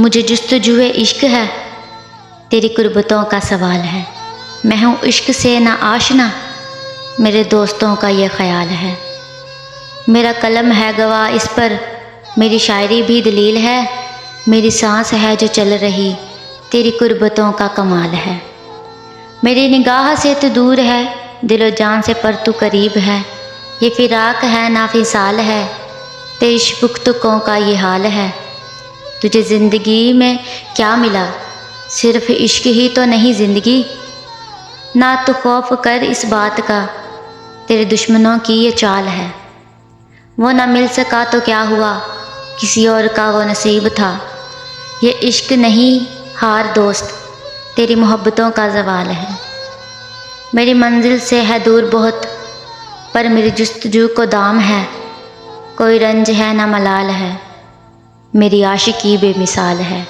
مجھے جستجو عشق ہے، تیری قربتوں کا سوال ہے۔ میں ہوں عشق سے نہ آشنا، میرے دوستوں کا یہ خیال ہے۔ میرا قلم ہے گواہ اس پر، میری شاعری بھی دلیل ہے۔ میری سانس ہے جو چل رہی، تیری قربتوں کا کمال ہے۔ میری نگاہ سے تو دور ہے، دل و جان سے پر تو قریب ہے۔ یہ فراق ہے نہ فصال ہے، تیری شفقتوں کا یہ حال ہے۔ تجھے زندگی میں کیا ملا، صرف عشق ہی تو نہیں زندگی۔ نہ تو خوف کر اس بات کا، تیرے دشمنوں کی یہ چال ہے۔ وہ نہ مل سکا تو کیا ہوا، کسی اور کا وہ نصیب تھا۔ یہ عشق نہیں ہار دوست، تیری محبتوں کا زوال ہے۔ میری منزل سے ہے دور بہت، پر میری جستجو کو دام ہے۔ کوئی رنج ہے نہ ملال ہے، میری عاشقی بے مثال ہے۔